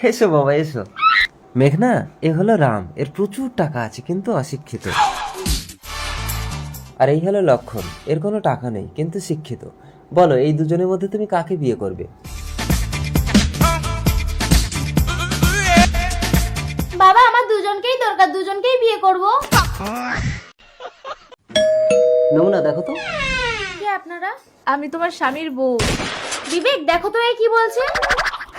এসো বাবা এসো। মেঘনা, এ হলো রাম, এর প্রচুর টাকা আছে কিন্তু অশিক্ষিত। আর এই হলো লক্ষণ, এর কোনো টাকা নেই কিন্তু শিক্ষিত। বলো, এই দুজনের মধ্যে তুমি কাকে বিয়ে করবে? বাবা, আমার দুজনকেই দরকার, দুজনকেই বিয়ে করব। নমুনা দেখো তো। কে আপনারা? আমি তোমার স্বামীর বউ। বিবেক, দেখো তো এ কি বলছে।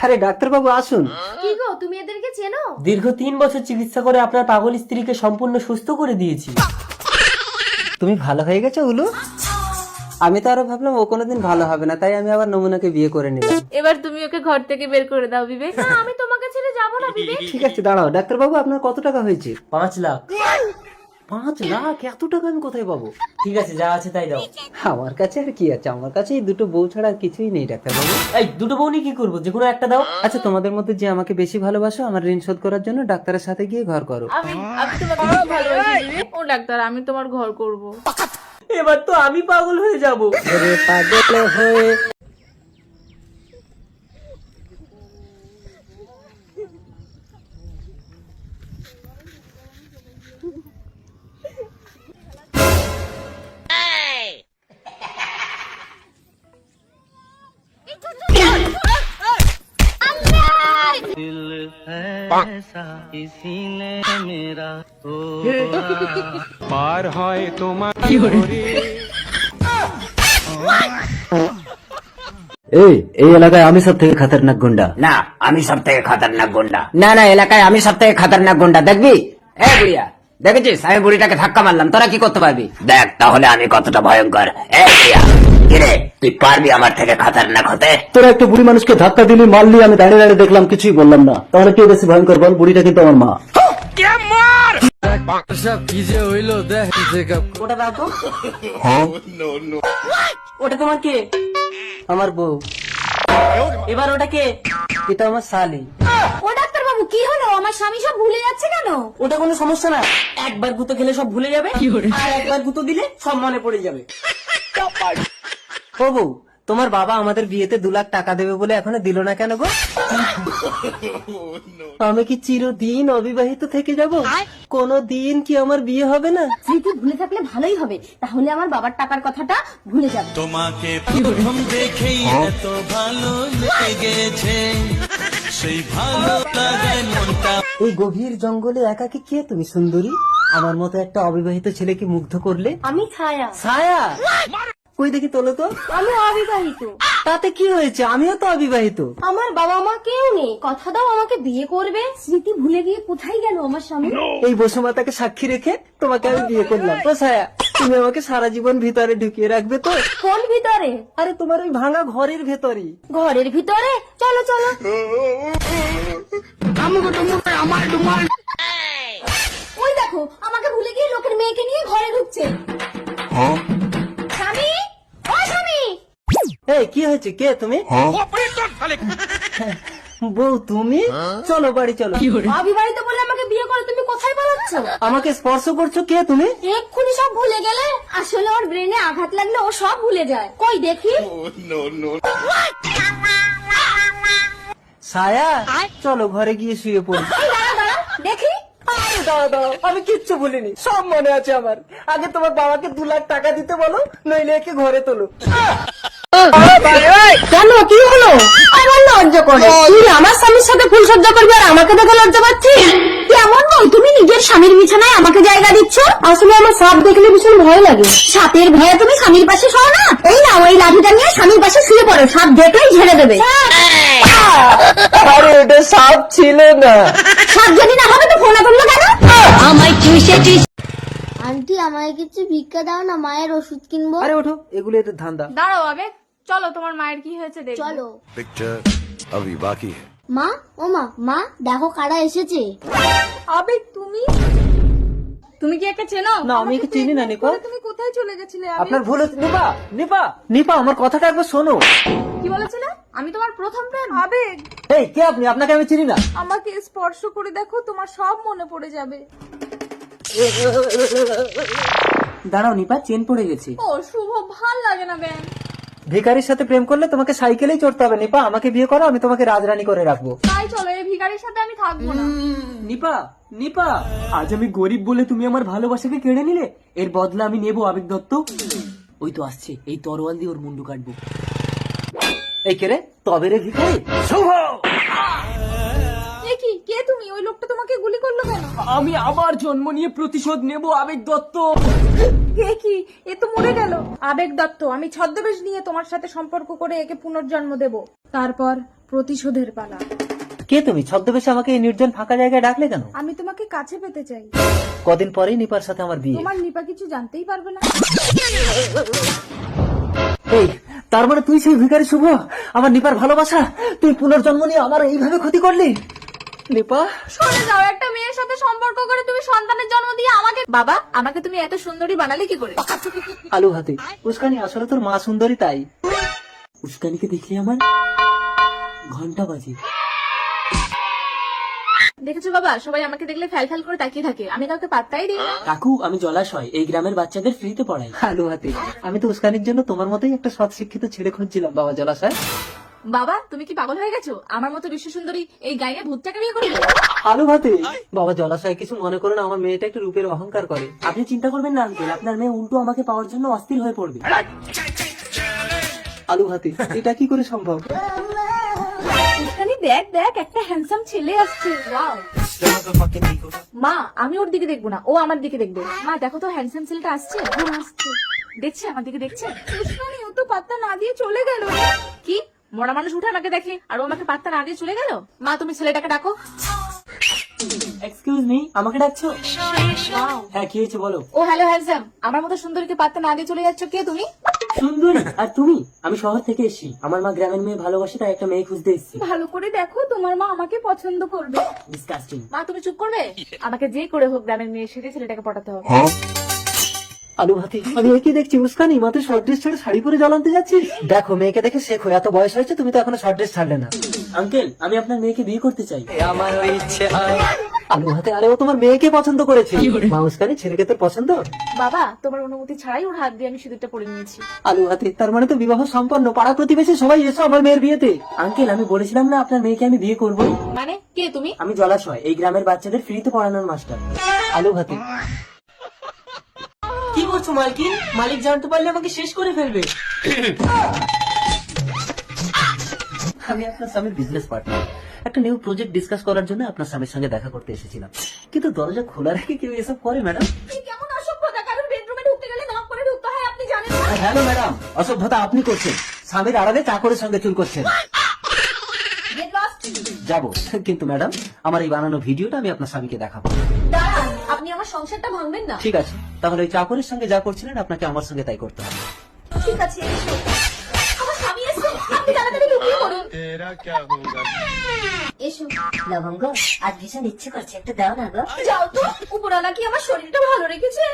আরে ডাক্তারবাবু আসুন। কি গো, তুমি এদেরকে চেনো? দীর্ঘ 3 বছর চিকিৎসা করে আপনার পাগল স্ত্রীকে সম্পূর্ণ সুস্থ করে দিয়েছি। তুমি ভালো হয়ে গেছো উলু? আমি তো আরো ভাবলাম ও কোনোদিন ভালো হবে না, তাই আমি আবার নমুনাকে বিয়ে করে নিলাম। এবার তুমি ওকে ঘর থেকে বের করে দাও বিবেক। না, আমি তোমাকে ছেড়ে যাবো না বিবেক। ঠিক আছে দাঁড়াও, ডাক্তারবাবু আপনার কত টাকা হয়েছে? 5 লাখ। 5 লাখ? এত টাকা আমি কোথায় পাবো? ঠিক আছে, যা আছে তাই দাও। আমার কাছে আর কি আছে, আমার কাছে এই দুটো বউ ছাড়া আর কিছুই নেই ডাক্তারবাবু। এই দুটো বউ নিয়ে কি করবো? যে কোনো একটা দাও। আচ্ছা, তোমাদের মধ্যে যে আমাকে বেশি ভালোবাসো, আমার ঋণ শোধ করার জন্য ডাক্তারের সাথে গিয়ে ঘর করো। আমি তোমাকে খুব ভালোবাসি বিবেক। ও ডাক্তার, আমি তোমার ঘর করব। এবার তো আমি পাগল হয়ে যাব। ওরে পাগল হয়ে এই এলাকায় আমি সব থেকে খতরনাক গুন্ডা। না, আমি সব থেকে খতরনাক গুন্ডা। না না, এলাকায় আমি সব থেকে খতরনাক গুন্ডা। দেখবি? এ বুড়িয়া, দেখেছিস আমি বুড়িটাকে ধাক্কা মারলাম, তোরা কি করতে পারবি? দেখ তাহলে আমি কতটা ভয়ঙ্কর। এ বুড়িয়া, কিরে তুই পারবি আমার থেকে খতরনাক হতে? তোরা একটা বুড়ি মানুষকে ধাক্কা দিলি, মারলি, আমি দাঁড়িয়ে দাঁড়িয়ে দেখলাম, কিছুই বললাম না। তাহলে কে বেশি ভয়ঙ্কর বল? বুড়িটা কিন্তু আমার মা। ওটা দাও তো। ওটা তোমার কে? আমার বউ। এবার ওটা কে? এটা আমার শালি। ও ডাক্তার বাবু, কি হলো? আমার স্বামী সব ভুলে যাচ্ছে কেন? ওটা কোনো সমস্যা না, একবার গুঁতো খেলে সব ভুলে যাবে, আর একবার গুঁতো দিলে সব মনে পড়ে যাবে। ও বউ, তোমার বাবা আমাদের বিয়েতে 2 লাখ টাকা দেবে বলে এখনো দিল না কেন গো? আমি কি চিরদিন অবিবাহিত থেকে যাব? কোনো দিন কি আমার বিয়ে হবে না? স্মৃতি ভুলে থাকলে ভালোই হবে, তাহলে আমার বাবার টাকার কথাটা ভুলে যাবে। তোমাকে প্রথম দেখেই এত ভালো লেগেছে, সেই ভালো লাগায় মনটা। এই গভীর জঙ্গলে একাকী কে তুমি সুন্দরী? আমার মতো একটা অবিবাহিত ছেলেকে মুগ্ধ করলে। আমি ছায়া। ছায়া? কই দেখি, তোলো তো। আমি অবিবাহিত। তাতে কি হয়েছে? আমিও তো অবিবাহিত। আমার বাবা মা কেউ নেই, কথা দাও আমাকে বিয়ে করবে। স্মৃতি ভুলে গিয়ে কোথায় গেল আমার স্বামী? এই বসুমাতাকে সাক্ষী রেখে তোমাকে আমি বিয়ে করলাম। তো ছায়া, তুমি আমাকে সারা জীবন ভিতরে ঢুকিয়ে রাখবে তো? কোন ভিতরে? আরে তোমার ওই ভাঙা ঘরের ভেতরে। ঘরের ভিতরে? চলো চলো। ওই দেখো, আমাকে ভুলে গিয়ে লোকের মেয়েকে নিয়ে ঘরে ঢুকছে। স্বামী, ও স্বামী। এই কি হয়েছে? কে তুমি? বউ তুমি? চলো বাড়ি চলো। অবিবাহিত বলে আমাকে বিয়ে করে তুমি কোথায় পালাচ্ছ? আমাকে স্পর্শ করছো, কে তুমি? এক্ষুনি সব ভুলে গেলে? আসলে ওর ব্রেনে আঘাত লাগলে ও সব ভুলে যায়। কই দেখি। ছায়া, চলো ঘরে গিয়ে শুয়ে পড়ি। এই দাঁড়া দাঁড়া, দেখি। আরে দাঁড়াও দাঁড়াও, আমি কিচ্ছু ভুলিনি, সব মনে আছে আমার। আগে তোমার বাবাকে 2 লাখ টাকা দিতে বলো, নইলে একে ঘরে তোলো। কেন, কি হলো? আমার লজ্জা করে। তুই আমার স্বামীর সাথে ফুল সজ্জা করবি আর আমাকে দেখে লজ্জা পাচ্ছিস? কেমন নয়, তুমি নিজের স্বামীর বিছানায় আমাকে জায়গা দিচ্ছ? আসলে আমার সাপ দেখলে ভীষণ ভয় লাগে। সাপের ভয়ে তুমি স্বামীর পাশে শোও না? এই না, ওই লাঠিটা নিয়ে স্বামীর পাশে শুয়ে পড়ো, সাপ দেখলেই ঝেড়ে দেবে। আরে ওটা সাপ ছিল না। সাপ যদি না হবে তো ফোন করলো কেন? আমায় আন্টি, আমায় কিছু ভিক্ষা দাও না, মায়ের ওষুধ কিনবো। আরে ওঠো, এগুলো এদের ধান্দা। দাঁড়াও আবেগ, চলো তোমার মায়ের কি হয়েছে দেখো। চলো। পিকচার अभी बाकी है। মা, ও মা, মা দেখো কারা এসেছে। আবেগ, তুমি তুমি কি একে চেনো? না, আমি একে চিনি না নিপা। তুমি কোথায় চলে গেছিলে আবেগ? আপনার ভুল হচ্ছে। নিপা, নিপা, নিপা, আমার কথাটা একবার শোনো। কি বলেছিলে? আমি তোমার প্রথম প্রেম। আবেগ, এই কে আপনি? আপনাকে আমি চিনি না। আমাকে স্পর্শ করে দেখো, তোমার সব মনে পড়ে যাবে। দাঁড়াও নিপা, চেন পড়ে গেছে। ও শুভ, ভাল লাগে না ব্যাং। ভিখারির সাথে প্রেম করলে তোমাকে সাইকেলেই চড়তে হবে নিপা। আমাকে বিয়ে করো, আমি তোমাকে রাজরানী করে রাখবো। তাই চলো, এই ভিখারির সাথে আমি থাকবো না। নিপা, নিপা, আজ আমি গরিব বলে তুমি আমার ভালোবাসাকে কেড়ে নিলে, এর বদলা আমি নেবো আবেগ দত্ত। ওই তো আসছে, এই তরোয়াল দিয়ে ওর মুন্ডু কাটবো। এই কে রে? তবে রে ভিখারি। এ কি, কে তুমি? ওই লোকটা তোমাকে গুলি করলো কেন? আমি আবার জন্ম নিয়ে প্রতিশোধ নেবো আবেগ দত্ত। এ কি, এ তো মরে গেল। আবেগ দত্ত, আমি ছদ্মবেশ নিয়ে তোমার সাথে সম্পর্ক করে একে পুনর্জন্ম দেব, তারপর প্রতিশোধের পালা। কে তুমি? ছদ্মবেশে আমাকে এই নির্জন ফাঁকা জায়গায় ডাকলে কেন? আমি তোমাকে কাছে পেতে চাই। কদিন পরেই নিপার সাথে আমার বিয়ে। তোমার নিপা কিছু জানতেই পারবে না। এই, তার মানে তুই সেই ভিখারি শুভ, আমার নিপার ভালোবাসা তুই পুনর্জন্ম নিয়ে আমার এইভাবে ক্ষতি করলি? নিপা, সরে যাও, একটা মেয়ের সাথে সম্পর্ক করে তুমি সন্তানের জন্ম দিয়ে আমাকে। বাবা, আমাকে তুমি এত সুন্দরী বানালে কি করে? আলু হাতে উস্কানি, আসলে তোর মা সুন্দরী তাই। উস্কানিকে দেখলে আমার ঘন্টা বাজে। দেখেছো বাবা, সবাই আমাকে দেখলে ফ্যাল ফ্যাল করে তাকিয়ে থাকে, আমি কাউকে পাত্তাই দিই না। কাকু, আমি জলাশয়, এই গ্রামের বাচ্চাদের ফ্রিতে পড়াই। আলু হাতে, আমি তো উস্কানির জন্য তোমার মতোই একটা সৎ শিক্ষিত ছেলে খুঁজছিলাম বাবা জলাশয়। বাবা, তুমি কি পাগল হয়ে গেছো? আমার মতো বিশ্ব সুন্দরী এই গায়ে ভূতটাকে বিয়ে করবে? আলু হাতে, বাবা জলাশয় কিছু মনে করে না, আমার মেয়েটা একটু রূপের অহংকার করে। আপনি চিন্তা করবেন না আঙ্কেল, আপনার মেয়ে উল্টো আমাকে পাওয়ার জন্য অস্থির হয়ে পড়বে। আলু হাতে, এটা কি করে সম্ভব? এখানে দেখ দেখ, একটা হ্যান্ডসাম ছেলে আসছে। ওয়াও। মা, আমি ওর দিকে দেখবো না, ও আমার দিকে দেখবে। মা দেখো তো, হ্যান্ডসাম ছেলেটা আসছে। ও আসছে, দেখছে, আমার দিকে দেখছে। উস্কানি, ও তো পাত্তা না দিয়ে চলে গেল। কি, মরা মানুষ উঠে আমাকে দেখে আর ও আমাকে পাত্তা না দিয়ে চলে গেল? মা, তুমি ছেলেটাকে ডাকো। এক্সকিউজ মি, আমাকে ডাকছো? Wow. হ্যাঁ, কি হয়েছে বলো। ও হ্যালো হ্যান্ডসাম, আমার মতো সুন্দরীকে পাত্তা না দিয়ে চলে যাচ্ছ, কে তুমি? সুন্দরী? আর তুমি? আমি শহর থেকে এসেছি, আমার মা গ্রামের মেয়ে ভালোবাসে, তাই একটা মেয়ে খুঁজতে এসেছি। ভালো করে দেখো, তোমার মা আমাকে পছন্দ করবে। ডিসকাস্টিং। মা, তুমি চুপ করবে? আমাকে যে করে হোক গ্রামের মেয়ে সেটা ছেলেটাকে পটাতে হবে। আলু হাতি, আমি একই দেখছি উস্কানি, মাত্র শর্ট ড্রেস ছেড়ে শাড়ি পরে জল আনতে যাচ্ছিস। দেখো, মেয়েকে দেখে শেখো, এত বয়স হয়েছে তুমি তো এখনো শর্ট ড্রেস ছাড়লে না। আঙ্কেল, আমি আপনার মেয়েকে বিয়ে করতে চাই। আমার ইচ্ছে আলু হাতে, আরে ও তোমার মেয়েকে পছন্দ করেছে। মা উস্কানি, ছেলেকে তোর পছন্দ? বাবা, তোমার অনুমতি ছাড়াই ওর হাত দিয়ে আমি সিঁদুরটা পরে নিয়েছি। আলু হাতে, তার মানে তো বিবাহ সম্পন্ন। পাড়া প্রতিবেশী সবাই এসো আমার মেয়ের বিয়েতে। আঙ্কেল, আমি বলেছিলাম না আপনার মেয়েকে আমি বিয়ে করবো। মানে কে তুমি? আমি জলাশয়, এই গ্রামের বাচ্চাদের ফ্রিতে পড়ানোর মাস্টার। আলু হাতে, কি করছো মালকিন? মালিক জানতে পারলে আমাকে শেষ করে ফেলবে। আমি আপনার স্বামীর বিজনেস পার্টনার। একটা নিউ প্রজেক্ট ডিসকাস করার জন্য আপনার স্বামীর সঙ্গে দেখা করতে এসেছিলাম, কিন্তু দরজা খোলা রেখে কেউ এসব করে ম্যাডাম? কেমন অসভ্যতা, কারণ বেডরুমে ঢুকতে গেলে নক করে ঢুকতে হয়, আপনি জানেন না? হ্যালো ম্যাডাম, অসভ্যতা আপনি করছেন। স্বামীর আড়ালে চাকরের সঙ্গে চুল করছেন। Get lost. যাবো, কিন্তু ম্যাডাম আমার এই বানানো ভিডিওটা আমি আপনার স্বামীকে দেখাবো। দাঁড়ান, আপনি আমার সংসারটা ভাঙবেন না। ঠিক আছে, তাহলে ওই চাকরের সঙ্গে যা করছিলেন আপনাকে আমার সঙ্গে তাই করতে হবে। ঠিক আছে, এসো। আমার স্বামী এসে, আপনি তাড়াতাড়ি লুকিয়ে পড়ুন। এসো। লবঙ্গ, আজ ভীষণ ইচ্ছে করছে, একটু দাও না গো। যাও তো, উপরওয়ালা কি আমার শরীরটা ভালো রেখেছে?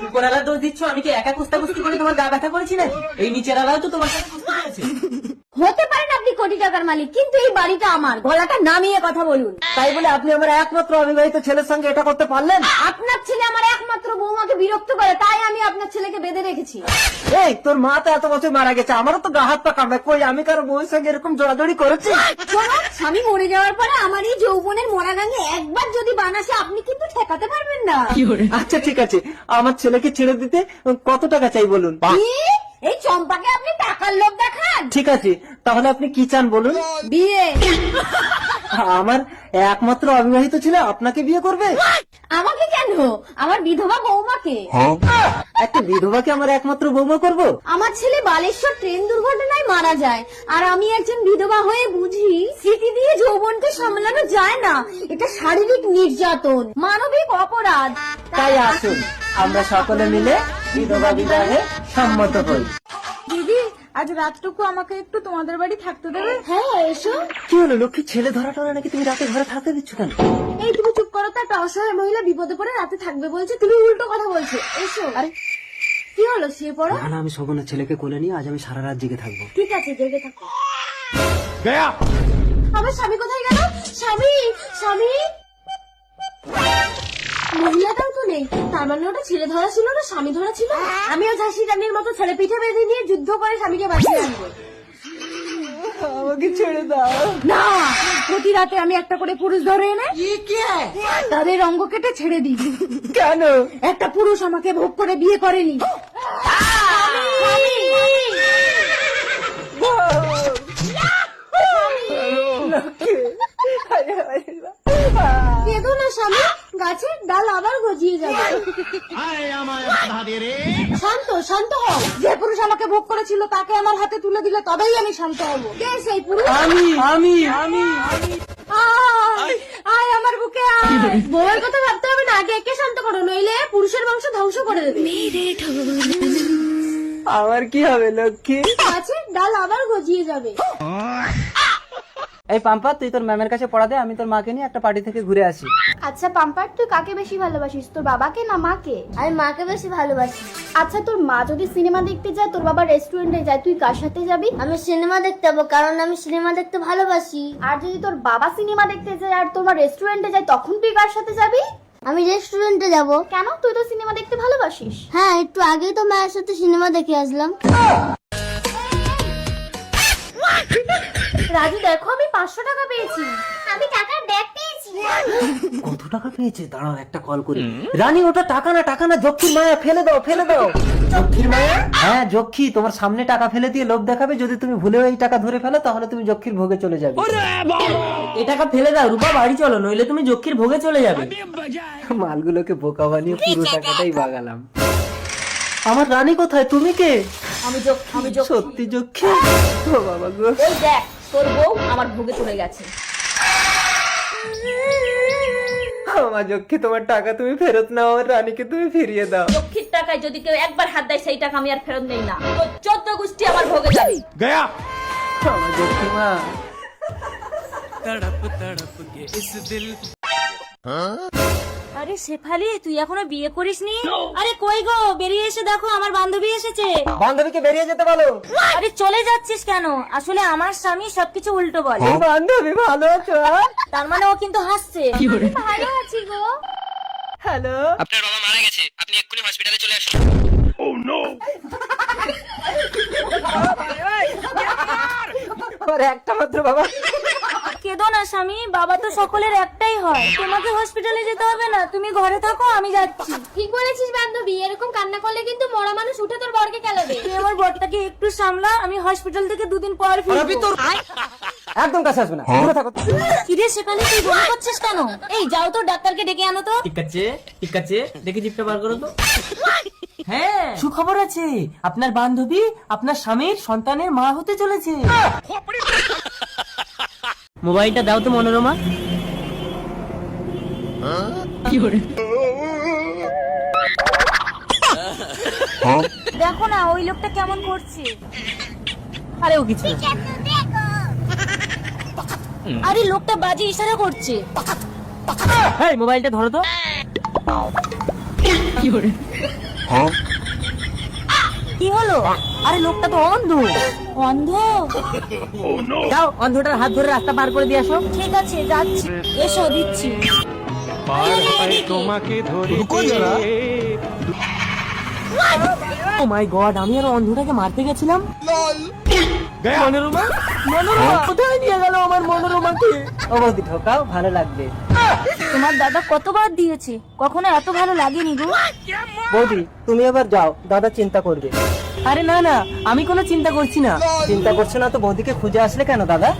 উপরালা দোষ দিচ্ছ, আমি কি একা কুস্তাকুস্তি করে তোমার গা ব্যথা করেছি না? এই নিচের আলাও তো তোমার সাথে কুস্তি করেছে। হতে পারেন আপনি কোটি টাকার মালিক, কিন্তু এই বাড়িটা আমার। গলাটা নামিয়ে কথা বলুন। তাই বলে আপনি আমার একমাত্র অবিবাহিত ছেলের সঙ্গে এটা করতে পারলেন? আপনার ছেলে আমার একমাত্র বৌমাকে বিরক্ত করে, তাই আমি আপনার ছেলেকে বেঁধে রেখেছি। এই, তোর মা তো এত বছর মারা গেছে, আমারও তো গা হাত পা কামড়ায়। কই, আমি কারো বউয়ের সঙ্গে এরকম জড়াজড়ি করেছি? শোনো, স্বামী মরে যাওয়ার পরে আমার এই যৌবনের মরা গাঙে একবার যদি বানাসে, আপনি কিন্তু ঠেকাতে পারবেন না। আচ্ছা ঠিক আছে, আমার ছেলেকে ছেড়ে দিতে কত টাকা চাই বলুন? কি? এই চম্পাকে আপনি টাকার লোভ দেখান? ঠিক আছে, তাহলে আপনি কি চান বলুন? বিয়ে। আমার একমাত্র অবিবাহিত ছেলে আপনাকে বিয়ে করবে? আমাকে কেন, আমার বিধবা বৌমাকে। একটা বিধবাকে আমার একমাত্র বৌমা করবো? আমার ছেলে বালেশ্বর ট্রেন দুর্ঘটনায় মারা যায়, আর আমি একজন বিধবা হয়ে বুঝি স্মৃতি দিয়ে যৌবনকে সামলানো যায় না। এটা শারীরিক নির্যাতন, মানবিক অপরাধ। তাই আসুন আমরা সকলে মিলে বিধবা বিবাহে সম্মত হই। দিদি, আজ রাতটুকু আমাকে একটু তোমাদের বাড়ি থাকতে দেবে? হ্যাঁ, এসো। কি হলো লক্ষ্মী, ছেলে ধরা টরা নাকি তুমি রাতে ঘরে থাকতে দিচ্ছ কেন? এই তুমি চুপ করো তো, একটা অসহায় মহিলা বিপদে পড়ে রাতে থাকবে বলছে, তুমি উল্টো কথা বলছো। এসো। আরে কি হলো, শুয়ে পড়ো। না না, আমি শোভনের ছেলেকে কোলে নিয়ে আজ আমি সারা রাত জেগে থাকবো। ঠিক আছে, জেগে থাকো। আমার স্বামী কোথায় গেল? স্বামী, স্বামী। মহিলাটাও তো নেই, তার মানে ওটা ছেলে ধরা ছিল না স্বামী ধরা ছিল? আমিও ঝাঁসি রানীর মতো ছেলে পিঠে বেঁধে নিয়ে যুদ্ধ করে স্বামীকে বাঁচিয়ে আনবো। আমাকে ছেড়ে দাও। না, প্রতি রাতে আমি একটা করে পুরুষ ধরে এনে তাদের অঙ্গ কেটে ছেড়ে দিই। কেন? একটা পুরুষ আমাকে ভোগ করে বিয়ে করেনি। কেঁদো না স্বামী, গাছের ডাল আবার গজিয়ে যাবে। শান্ত শান্ত হও। যে পুরুষ আমাকে ভোগ করেছিল তাকে আমার হাতে তুলে দিলে তবেই আমি শান্ত হব। কে সেই পুরুষ? আমি আয়, আয় আমার বুকে আয়। বউয়ের কথা ভাবতে হবে না, আগে একে শান্ত করো, নইলে পুরুষের বংশ ধ্বংস করে দেবে। আমার কি হবে লক্ষ্মী? গাছের ডাল আবার গজিয়ে যাবে। এই পাম্পা, তুই তোর ম্যামের কাছে পড়া দে, আমি তোর মাকে নিয়ে একটা পার্টি থেকে ঘুরে আসি। আচ্ছা পাম্পার, তুই কাকে বেশি ভালোবাসিস, তোর বাবাকে না মাকে? আমি মাকে বেশি ভালোবাসি। আচ্ছা, তোর মা যদি সিনেমা দেখতে যায়, তোর বাবা রেস্টুরেন্টে যায়, তুই কার সাথে যাবি? আমি সিনেমা দেখতে যাবো, কারণ আমি সিনেমা দেখতে ভালোবাসি। আর যদি তোর বাবা সিনেমা দেখতে যায় আর তোর মা রেস্টুরেন্টে যায়, তখন তুই কার সাথে যাবি? আমি রেস্টুরেন্টে যাব। কেন? তুই তো সিনেমা দেখতে ভালোবাসিস। হ্যাঁ, একটু আগেই তো মায়ের সাথে সিনেমা দেখে আসলাম। রাজু দেখো, আমি 500 টাকা পেয়েছি। আমি টাকার ব্যাগ পেয়েছি। কত টাকা পেয়েছে? দাঁড়াও একটা কল করি। রানী, ওটা টাকা না, যক্ষীর মায়া, ফেলে দাও। যক্ষীর মায়া? হ্যাঁ, যক্ষী তোমার সামনে টাকা ফেলে দিয়ে লোভ দেখাবে। যদি তুমি ভুলেও এই টাকা ধরে ফেলো, তাহলে তুমি যক্ষীর ভোগে চলে যাবে। এই টাকা ফেলে দাও রূপা, বাড়ি চলো, নইলে তুমি যক্ষীর ভোগে চলে যাবে। মালগুলোকে বোকা বানিয়ে পুরো টাকাটাই বাগালাম। আমার রানী কোথায়? তুমি কে? আমি সত্যি যক্ষী? ও বাবা গো। ওই দেখ, তোর বউ আমার ভোগে চলে গেছে। আমার যক্ষী, তোমার টাকা তুমি ফেরত নাও, আমার রানীকে তুমি ফিরিয়ে দাও। লক্ষ্মীর টাকায় যদি কেউ একবার হাত দেয়, সেই টাকা আমি আর ফেরত নেই না। তো 14 গোষ্ঠী আমার ভোগে যাবে। আমার যক্ষী মা। আরে শেফালি, তুই এখনো বিয়ে করিসনি? আরে কই গো, বেরিয়ে এসে দেখো, আমার বান্ধবী এসেছে। বান্ধবীকে বেরিয়ে যেতে বলো। আরে চলে যাচ্ছিস কেন? আসলে আমার স্বামী সবকিছু উল্টো বলে। বান্ধবী ভালো আছো? তার মানে ও কিন্তু হাসছে। ভালো আছি গো। হ্যালো। আপনার বাবা মারা গেছে, আপনি এক্ষুনি হসপিটালে চলে আসুন। আমার একটা মাত্র বাবা। কেঁদো না স্বামী, বাবা তো সকলের একটাই হয়। তোমাকে হসপিটালে যেতে হবে না, তুমি ঘরে থাকো, আমি যাচ্ছি। ঠিক বলেছিস বান্ধবী, এরকম কান্না করলে কিন্তু মরা মানুষ উঠে তোর বরকে কেলাবে। তুই আমার বরটাকে একটু সামলা, আমি হসপিটাল থেকে 2 দিন পর ফিরবো। একদম কাছে আসবে না, দূরে থাকো। কিরে শেফালি, তুই বমি করছিস কেন? এই যাও তো, ডাক্তারকে ডেকে আনো তো। ঠিক আছে, দেখে জিপটা বার করো তো। হ্যাঁ, সুখবর আছে, আপনার বান্ধবী আপনার স্বামীর সন্তানের মা হতে চলেছে। মোবাইলটা দাও তো মনোরমা। দেখো না ওই লোকটা কেমন করছে। আরে ও কিছু না। আরে লোকটা বাজে ইশারা করছে। এই মোবাইলটা ধরো তো। কি হলো? আরে লোকটা তো অন্ধ। অন্ধ? যাও, অন্ধটার হাত ধরে রাস্তা পার করে দিয়ে আসো। ঠিক আছে, যাচ্ছি। এসো, দিচ্ছি। ও মাই গড, আমি আর অন্ধটাকে মারতে গেছিলাম। মনোরমা, কোথায় নিয়ে গেল আমার মনোরমাকে? ও বৌদি, ঠকাও, ভালো লাগবে। তোমার দাদা কতবার দিয়েছে, কখনো এত ভালো লাগেনি গো। বৌদি, তুমি এবার যাও, দাদা চিন্তা করবে। আরে না, আমি কোনো চিন্তা করছি না। চিন্তা করছো না তো বৌদিকে খুঁজে আসলে কেন দাদা?